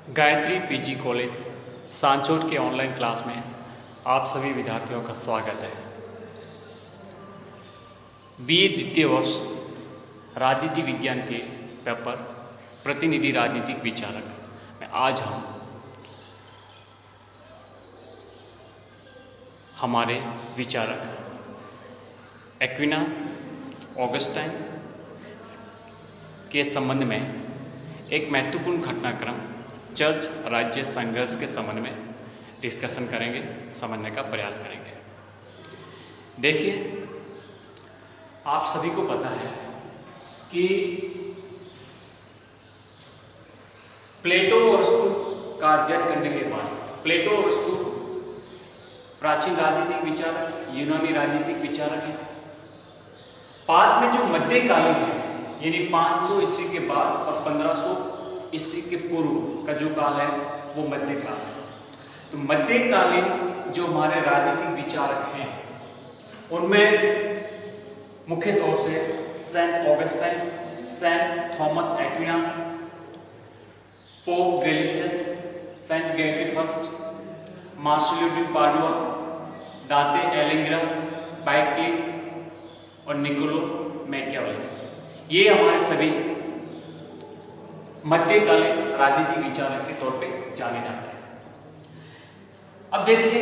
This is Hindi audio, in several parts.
गायत्री पीजी कॉलेज सांचौर के ऑनलाइन क्लास में आप सभी विद्यार्थियों का स्वागत है। बीए द्वितीय वर्ष राजनीति विज्ञान के पेपर प्रतिनिधि राजनीतिक विचारक में आज हम हमारे विचारक एक्विनास ऑगस्टाइन के संबंध में एक महत्वपूर्ण घटनाक्रम चर्च राज्य संघर्ष के संबंध में डिस्कशन करेंगे, समझने का प्रयास करेंगे। देखिए, आप सभी को पता है कि प्लेटो और अरस्तू का अध्ययन करने के बाद प्लेटो और अरस्तू प्राचीन राजनीतिक विचारक, यूनानी राजनीतिक विचारक हैं। बाद में जो मध्यकालीन है, यानी 500 ईस्वी के बाद और 1500 ईस्वी के पूर्व का जो काल है वो मध्यकाल है। तो मध्यकालीन जो हमारे राजनीतिक विचारक हैं उनमें मुख्य तौर से Saint Augustine, Saint Thomas Aquinas, pope ग्रेलियस, Saint Gregory first, Marcello D Padua, दाते एलिग्रा, बाइक्लिफ और निकोलो मैकियावेली, ये हमारे सभी मध्यकालीन राजनीतिक विचारक के तौर पे जाने जाते हैं। अब देखिए,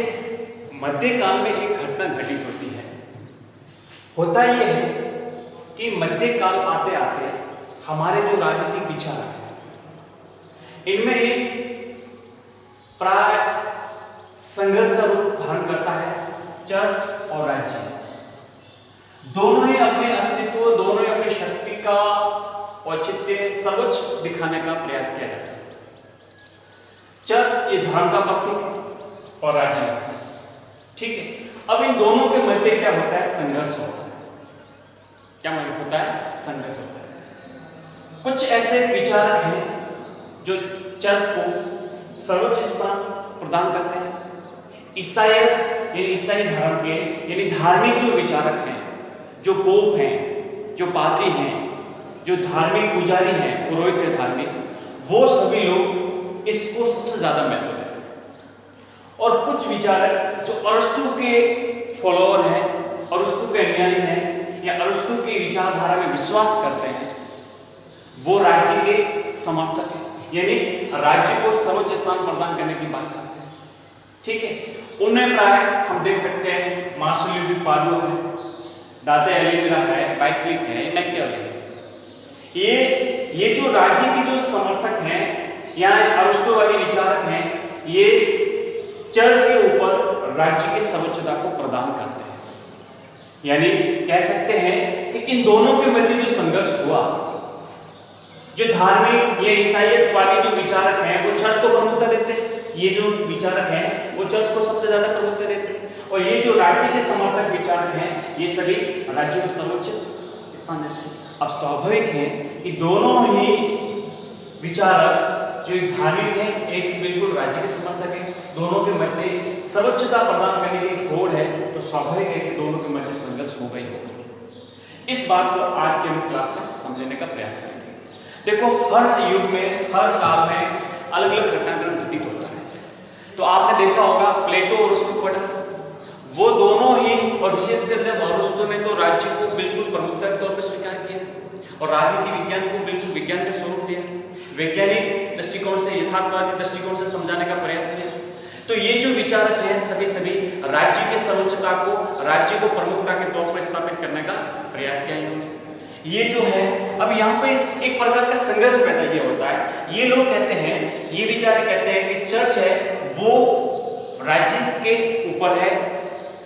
मध्यकाल में एक घटना घटित होती है। होता यह है कि मध्यकाल आते आते हमारे जो राजनीतिक विचारक हैं इनमें एक प्राय संघर्ष का रूप धारण करता है चर्च और राज्य। दोनों ही अपने अस्तित्व, दोनों ही अपनी शक्ति का औचित्य सर्वोच्च दिखाने का प्रयास किया जाता है। चर्च ये धर्म का प्रतीक है और राज्य, ठीक है। अब इन दोनों के मध्य क्या होता है? संघर्ष होता है। क्या मतलब होता है? संघर्ष होता है। कुछ ऐसे विचारक हैं जो चर्च को सर्वोच्च स्थान प्रदान करते हैं। ईसाई धर्म के यानी धार्मिक जो विचारक हैं, जो पोप हैं, जो पादरी हैं, जो धार्मिक पुजारी हैं, पुरोहित है धार्मिक, वो सभी लोग इसको सबसे ज्यादा महत्व देते हैं। और कुछ विचारक जो अरस्तू के फॉलोअर हैं, अरस्तू के अनुयायी हैं या अरस्तु की विचारधारा में विश्वास करते हैं, वो राज्य के समर्थक हैं, यानी राज्य को सर्वोच्च स्थान प्रदान करने की बात करते हैं, ठीक है। उन्हें प्राय हम देख सकते हैं मार्सिलियो डी पाडुआ है, दाते एलिग्रा है, बाइक्लिफ है, मैकियावेली। ये जो राज्य की जो समर्थक हैं या अरस्तुवादी विचारक हैं, ये चर्च के ऊपर राज्य की सर्वोच्चता को प्रदान करते हैं। यानी कह सकते हैं कि इन दोनों के मध्य जो संघर्ष हुआ, जो धार्मिक या ईसाईयतवादी जो विचारक हैं वो चर्च को प्रमुखता देते हैं, ये जो विचारक हैं वो चर्च को सबसे ज्यादा प्रमुखता देते हैं, और ये जो राज्य के समर्थक विचारक हैं ये सभी राज्य को सर्वोच्च स्थान देते हैं। अब स्वाभाविक है कि दोनों ही विचारक जो एक धार्मिक है, एक बिल्कुल राज्य के समर्थक है, दोनों के मध्य सर्वोच्चता प्रदान करने की होड़ है, तो स्वाभाविक है कि दोनों के मध्य संघर्ष होगा ही होगा। इस बात को आज के हम क्लास में समझने का प्रयास करेंगे। देखो, हर युग में, हर काल में अलग अलग घटनाक्रम घटित होता है। तो आपने देखा होगा प्लेटो और अरस्तू पढ़ा, वो दोनों ही, और विशेषकर जब अरस्तू ने तो राज्य को बिल्कुल प्रमुखता के तौर पर स्वीकार किया और राजनीति विज्ञान को बिल्कुल विज्ञान का स्वरूप दिया, वैज्ञानिक दृष्टिकोण से, यथार्थवादी दृष्टिकोण से समझाने का प्रयास किया। तो ये जो विचारक हैं सभी राज्य की सर्वोच्चता को, राज्य को प्रमुखता के तौर पर स्थापित करने का प्रयास किया इन्होंने। ये जो है, अब यहाँ पे एक प्रकार का संघर्ष पैदा ये होता है। ये लोग कहते हैं, ये विचारक कहते हैं कि चर्च है वो राज्य के ऊपर है,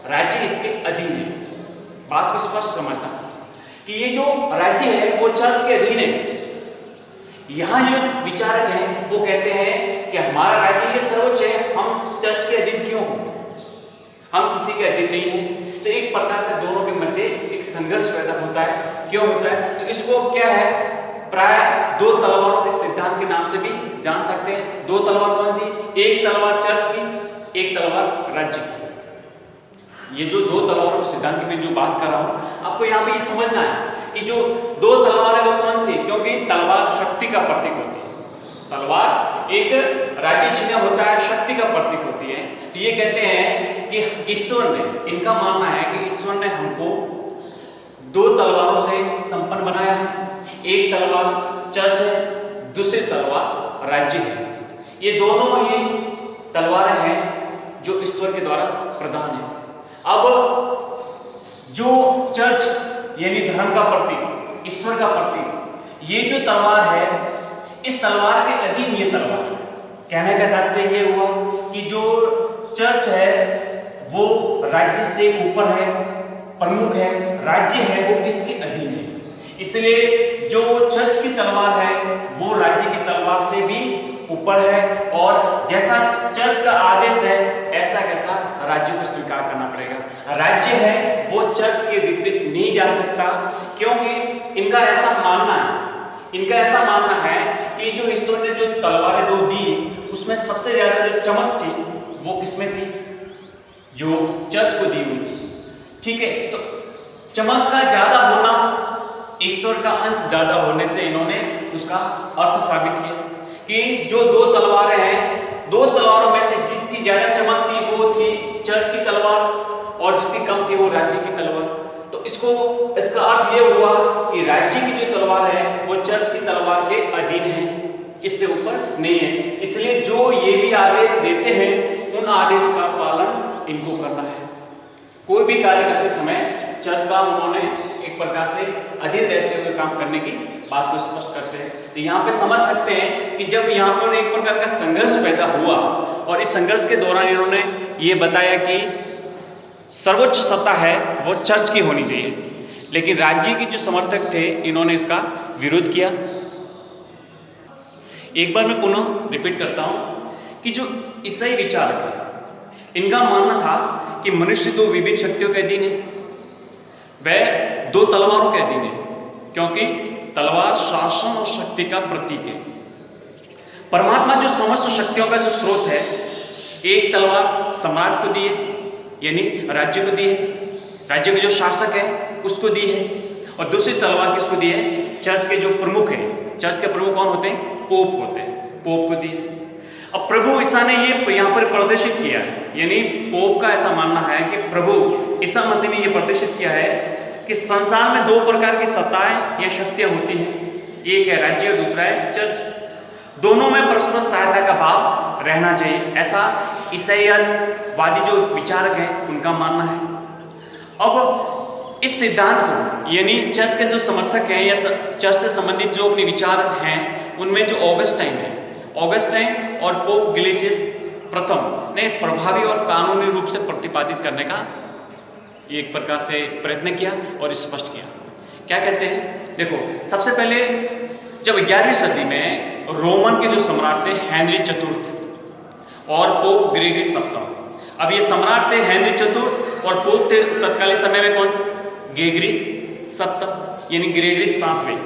राज्य इसके अधीन है। बात को स्पष्ट समझना कि ये जो राज्य है वो चर्च के अधीन है। यहाँ जो विचारक हैं वो कहते हैं कि हमारा राज्य ये सर्वोच्च है, हम चर्च के अधीन क्यों हो, हम किसी के अधीन नहीं है। तो एक प्रकार का दोनों के मध्य एक संघर्ष पैदा होता है। क्यों होता है? तो इसको क्या है, प्राय दो तलवारों के सिद्धांत के नाम से भी जान सकते हैं। दो तलवार कौन सी? एक तलवार चर्च की, एक तलवार राज्य की। ये जो दो तलवारों के सिद्धांत की मैं जो बात कर रहा हूं, आपको यहाँ पे ये समझना है कि जो दो तलवारें वो कौन सी, क्योंकि तलवार शक्ति का प्रतीक होती है, तलवार एक राज्य चिन्ह होता है, शक्ति का प्रतीक होती है। तो ये कहते हैं कि ईश्वर ने, इनका मानना है कि ईश्वर ने हमको दो तलवारों से संपन्न बनाया है। एक तलवार चर्च है, दूसरी तलवार राज्य है। ये दोनों ही तलवारें हैं जो ईश्वर के द्वारा प्रदान है। अब जो चर्च यानी धर्म का प्रतीक, ईश्वर का प्रतीक, ये जो तलवार है, इस तलवार के अधीन ये तलवार है। कहने का तात्पर्य ये हुआ कि जो चर्च है वो राज्य से ऊपर है, प्रमुख है, राज्य है वो इसके अधीन है। इसलिए जो चर्च की तलवार है वो राज्य की तलवार से भी ऊपर है, और जैसा चर्च का आदेश है ऐसा कैसा राज्य को स्वीकार करना पड़ेगा। राज्य है वो चर्च के विपरीत नहीं जा सकता, क्योंकि इनका ऐसा मानना है कि जो ईश्वर ने जो तलवारें दो दी, उसमें सबसे ज्यादा जो चमक थी वो किसमें थी? जो चर्च को दी हुई थी। ठीक है, तो चमक का ज्यादा होना, ईश्वर का अंश ज्यादा होने से इन्होंने उसका अर्थ साबित किया कि जो दो तलवारें हैं, दो तलवारों में से जिसकी ज्यादा चमक थी वो थी चर्च की तलवार, और जिसकी कम थी वो राज्य की तलवार। तो इसका अर्थ ये हुआ कि राज्य की जो तलवार है वो चर्च की तलवार के अधीन है, इससे ऊपर नहीं है। इसलिए जो ये भी आदेश देते हैं उन आदेश का पालन इनको करना है। कोई भी कार्य करते समय चर्च का उन्होंने एक प्रकार से अधीन रहते हुए काम करने की बात को स्पष्ट करते हैं। तो यहाँ पे समझ सकते हैं कि जब यहाँ पर एक प्रकार का संघर्ष पैदा हुआ, और इस संघर्ष के दौरान इन्होंने ये बताया कि सर्वोच्च सत्ता है वो चर्च की होनी चाहिए, लेकिन राज्य के जो समर्थक थे इन्होंने इसका विरोध किया। एक बार मैं पुनः रिपीट करता हूँ कि जो ईसाई विचारक है, इनका मानना था कि मनुष्य दो विभिन्न शक्तियों के अधीन है, वह दो तलवारों के अधीन है, क्योंकि तलवार शासन और शक्ति का प्रतीक है। परमात्मा जो समस्त शक्तियों का जो स्रोत है, एक तलवार सम्राट को दी है, यानी राज्य को दी है, राज्य के जो शासक है उसको दी है, और दूसरी तलवार किसको दी है? चर्च के जो प्रमुख है, चर्च के प्रमुख कौन होते हैं? पोप होते हैं, पोप को दी है। अब प्रभु ईसा ने ये यहाँ पर प्रदर्शित किया है, यानी पोप का ऐसा मानना है कि प्रभु ईसा मसीह ने ये प्रदर्शित किया है कि संसार में दो प्रकार की सत्ताएं या शक्तियां होती हैं, एक है राज्य और दूसरा है चर्च। दोनों में परस्पर सहायता का भाव रहना चाहिए, ऐसा ईसाईवादी जो विचारक हैं उनका मानना है। अब इस सिद्धांत को, यानी चर्च के जो समर्थक हैं या चर्च से संबंधित जो अपने विचार हैं, उनमें जो ऑगस्टाइन और पोप ग्लेसियस प्रथम ने प्रभावी और कानूनी रूप से प्रतिपादित करने का एक प्रकार से प्रयत्न किया और स्पष्ट किया। क्या कहते हैं? देखो, सबसे पहले जब 11वीं सदी में रोमन के जो सम्राट थे हेनरी चतुर्थ और पोप ग्रेगरी सप्तम, अब ये सम्राट थे हेनरी चतुर्थ और पोप थे तत्कालीन समय में कौन से? ग्रेगरी सप्तम यानी ग्रेगरी सातवें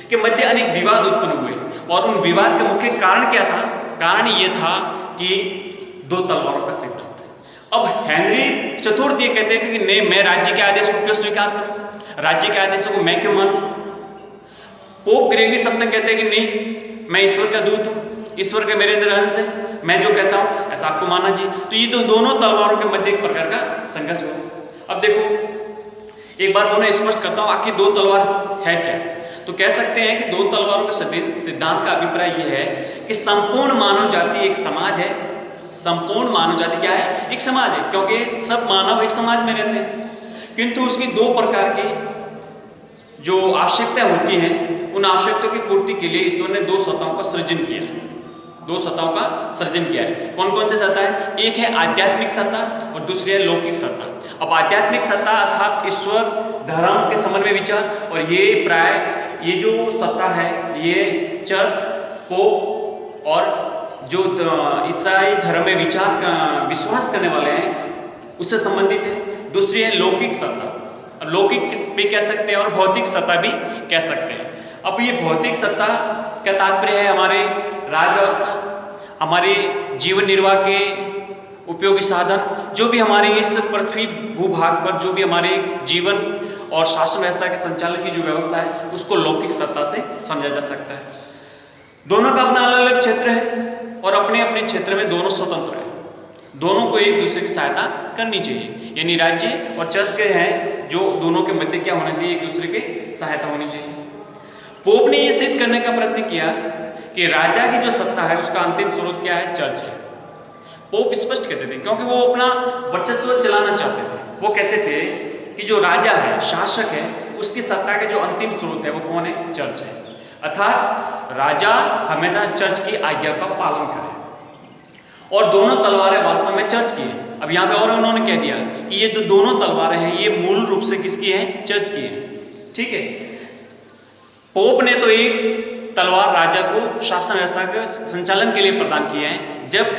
के मध्य अनेक विवाद उत्पन्न हुए, और उन विवाद का मुख्य कारण क्या था? कारण ये था कि दो तलवारों का सिद्धांत। अब हेनरी चतुर्थ ये कहते हैं कि नहीं, मैं राज्य के आदेश को क्यों स्वीकार करूं, राज्य के आदेशों को मैं क्यों मानूं। पोप ग्रेगरी सप्तम कहते हैं कि नहीं, मैं ईश्वर का दूत हूं, ईश्वर के मेरे अंदर अंश है, मैं जो कहता हूं ऐसा आपको मानना चाहिए। तो ये तो दोनों तलवारों के मध्य एक प्रकार का संघर्ष हुआ। अब देखो, एक बार मैं स्पष्ट करता हूं आखिर दो तलवार है क्या। तो कह सकते हैं कि दो तलवारों के सिद्धांत का अभिप्राय यह है कि संपूर्ण मानव जाति एक समाज है। संपूर्ण मानव जाति क्या है? एक समाज है, क्योंकि सब मानव एक समाज में रहते हैं, किंतु उसकी दो प्रकार की जो आवश्यकता होती हैं, उन आवश्यकताओं की पूर्ति के लिए ईश्वर ने दो सत्ताओं का सृजन किया है। दो सत्ताओं का सृजन किया है। कौन कौन सी सत्ता है? एक है आध्यात्मिक सत्ता और दूसरी है लौकिक सत्ता। अब आध्यात्मिक सत्ता अर्थात ईश्वर, धर्म के संबंध में विचार, और ये प्राय ये जो सत्ता है ये चर्च, पोप और जो ईसाई धर्म में विश्वास करने वाले हैं उससे संबंधित है। दूसरी है लौकिक सत्ता, लौकिक भी कह सकते हैं और भौतिक सत्ता भी कह सकते हैं। अब ये भौतिक सत्ता का तात्पर्य है हमारे राज व्यवस्था, हमारे जीवन निर्वाह के उपयोगी साधन, जो भी हमारे इस पृथ्वी भूभाग पर जो भी हमारे जीवन और शासन व्यवस्था के संचालन की जो व्यवस्था है उसको लौकिक सत्ता से समझा जा सकता है। दोनों का अपना अलग अलग क्षेत्र क्षेत्र में दोनों स्वतंत्र हैं, दोनों को एक दूसरे की सहायता करनी चाहिए, यानी राज्य और चर्च के हैं जो दोनों के मध्य क्या होना चाहिए, एक दूसरे की सहायता होनी चाहिए। पोप ने यह सिद्ध करने का प्रयत्न किया कि राजा की जो सत्ता है उसका अंतिम स्रोत क्या है, चर्च है। पोप स्पष्ट कहते थे, क्योंकि वो अपना वर्चस्व चलाना चाहते थे। वो कहते थे कि जो राजा है, शासक है, उसकी सत्ता के जो अंतिम स्रोत है वो कौन है, चर्च है। अर्थात राजा हमेशा चर्च की आज्ञा का पालन करे, और दोनों तलवारें वास्तव में चर्च की है। अब यहाँ पे और उन्होंने कह दिया कि ये जो दोनों तलवारें हैं ये मूल रूप से किसकी हैं, चर्च की है। ठीक है, पोप ने तो एक तलवार राजा को शासन व्यवस्था के संचालन के लिए प्रदान किया है। जब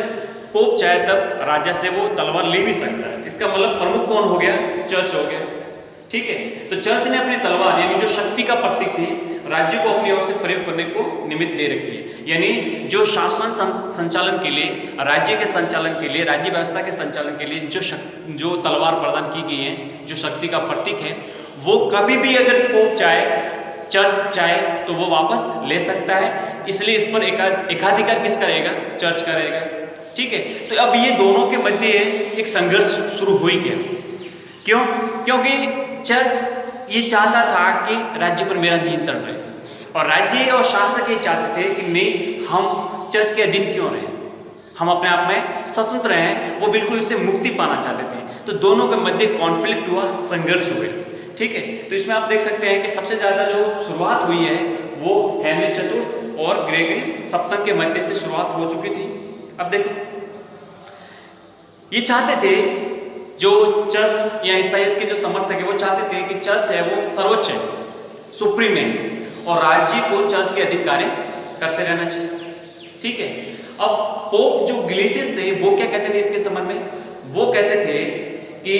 पोप चाहे तब राजा से वो तलवार ले भी सकता है। इसका मतलब प्रमुख कौन हो गया, चर्च हो गया। ठीक है, तो चर्च ने अपनी तलवार यानी जो शक्ति का प्रतीक थी, राज्य को अपनी ओर से प्रयोग करने को निमित्त दे रखी है। यानी जो शासन संचालन के लिए, राज्य के संचालन के लिए, राज्य व्यवस्था के संचालन के लिए जो तलवार प्रदान की गई है, जो शक्ति का प्रतीक है, वो कभी भी अगर पोप चाहे, चर्च चाहे तो वो वापस ले सकता है। इसलिए इस पर एकाधिकार किस करेगा, चर्च करेगा। ठीक है, तो अब ये दोनों के मध्य एक संघर्ष शुरू हो ही गया। क्यों? क्योंकि चर्च ये चाहता था कि राज्य पर मेरा नियंत्रण रहे, और राज्य और शासक ये चाहते थे कि नहीं, हम चर्च के अधीन क्यों रहे, हम अपने आप में स्वतंत्र हैं। वो बिल्कुल इससे मुक्ति पाना चाहते थे। तो दोनों के मध्य कॉन्फ्लिक्ट हुआ, संघर्ष हुए। ठीक है, तो इसमें आप देख सकते हैं कि सबसे ज्यादा जो शुरुआत हुई है वो हेनरी चतुर्थ और ग्रेगरी सप्तम के मध्य से शुरुआत हो चुकी थी। अब देखो, ये चाहते थे, जो चर्च या ईसाईयत के जो समर्थक है वो चाहते थे कि चर्च है वो सर्वोच्च है, सुप्रीम है, और राज्य को चर्च के अधीन कार्य करते रहना चाहिए। ठीक है, अब पोप जो ग्लेसियस थे वो क्या कहते थे इसके संबंध में? वो कहते थे कि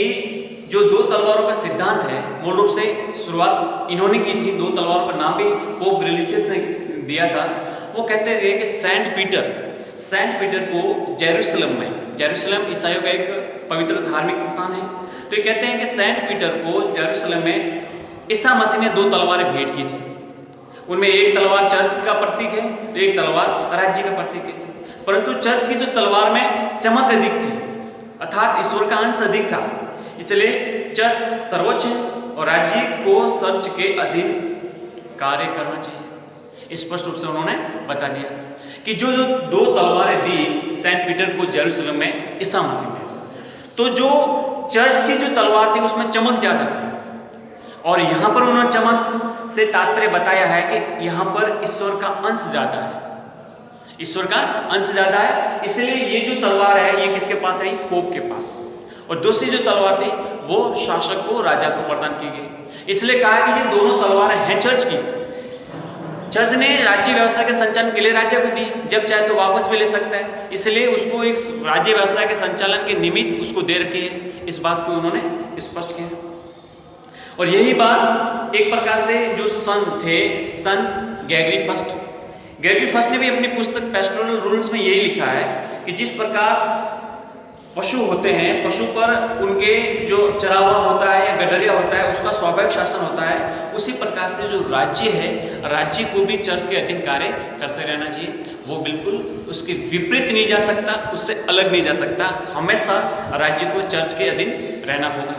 जो दो तलवारों का सिद्धांत है, मूल रूप से शुरुआत इन्होंने की थी। दो तलवारों का नाम भी पोप ग्लेसियस ने दिया था। वो कहते थे कि सेंट पीटर को जेरूसलम ईसाइयों का एक पवित्र धार्मिक स्थान है। तो ये कहते हैं कि सेंट पीटर को जेरूसलम में ईसा मसीह ने दो तलवारें भेंट की थी। उनमें एक तलवार चर्च का प्रतीक है, एक तलवार राज्य का प्रतीक है। परंतु चर्च की जो तलवार में चमक अधिक थी, अर्थात ईश्वर का अंश अधिक था, इसलिए चर्च सर्वोच्च है और राज्य को चर्च के अधीन कार्य करना चाहिए। स्पष्ट रूप से उन्होंने बता दिया कि जो दो तलवारें दी सेंट पीटर को जेरूसलम में ईसा मसीह ने, तो जो चर्च की जो तलवार थी उसमें चमक ज्यादा थी, और यहां पर उन्होंने चमक से तात्पर्य बताया है कि यहां पर ईश्वर का अंश ज्यादा है, ईश्वर का अंश ज्यादा है। इसलिए ये जो तलवार है ये किसके पास है? पोप के पास। और दूसरी जो तलवार थी वो शासक को, राजा को प्रदान की गई। इसलिए कहा कि ये दोनों तलवारें हैं चर्च की। चर्च ने राज्य व्यवस्था के संचालन के लिए राज्य को दी, जब चाहे तो वापस भी ले सकता है, इसलिए उसको एक राज्य व्यवस्था के संचालन के निमित्त उसको दे रखी है। इस बात को उन्होंने स्पष्ट किया। और यही बात एक प्रकार से जो संत थे, संत ग्रेगरी फर्स्ट ने भी अपनी पुस्तक पेस्टोरल रूल्स में यही लिखा है कि जिस प्रकार पशु होते हैं, पशु पर उनके जो चरावा होता है या गडरिया होता है उसका स्वाभाविक शासन होता है, उसी प्रकार से जो राज्य है, राज्य को भी चर्च के अधीन कार्य करते रहना चाहिए। वो बिल्कुल उसके विपरीत नहीं जा सकता, उससे अलग नहीं जा सकता, हमेशा राज्य को चर्च के अधीन रहना होगा।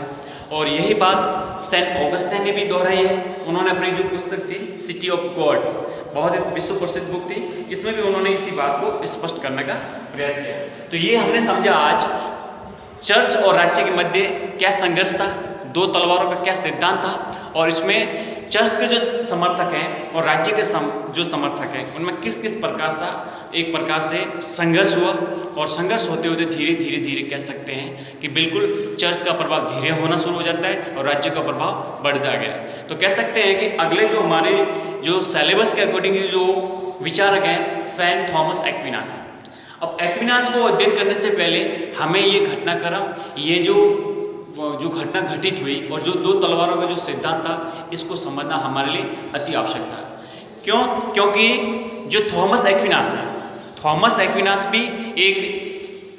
और यही बात सेंट ऑगस्टाइन ने भी दोहराई है। उन्होंने अपनी जो पुस्तक थी सिटी ऑफ गॉड, बहुत एक विश्व प्रसिद्ध बुक थी, इसमें भी उन्होंने इसी बात को स्पष्ट करने का प्रयास किया। तो ये हमने समझा आज चर्च और राज्य के मध्य क्या संघर्ष था, दो तलवारों का क्या सिद्धांत था, और इसमें चर्च के जो समर्थक हैं और राज्य के जो समर्थक हैं उनमें किस किस प्रकार सा एक प्रकार से संघर्ष हुआ। और संघर्ष होते होते धीरे कह सकते हैं कि बिल्कुल चर्च का प्रभाव धीरे होना शुरू हो जाता है और राज्य का प्रभाव बढ़ता गया। तो कह सकते हैं कि अगले जो हमारे जो सिलेबस के अकॉर्डिंग जो विचारक हैं सेंट थॉमस एक्विनास। अब एक्विनास को अध्ययन करने से पहले हमें ये घटनाक्रम, ये जो घटना घटित हुई और जो दो तलवारों का जो सिद्धांत था, इसको समझना हमारे लिए अति आवश्यक था। क्यों? क्योंकि जो थॉमस एक्विनास भी एक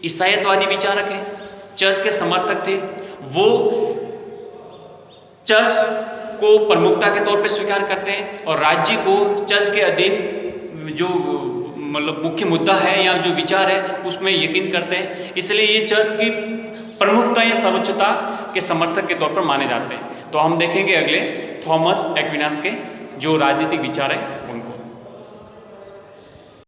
ईसाईयतवादी विचारक है, चर्च के समर्थक थे। वो चर्च को प्रमुखता के तौर पे स्वीकार करते हैं और राज्य को चर्च के अधीन जो मतलब मुख्य मुद्दा है या जो विचार है उसमें यकीन करते हैं, इसलिए ये चर्च की प्रमुखता या सर्वोच्चता के समर्थक के तौर पर माने जाते हैं। तो हम देखेंगे अगले थॉमस एक्विनास के जो राजनीतिक विचार है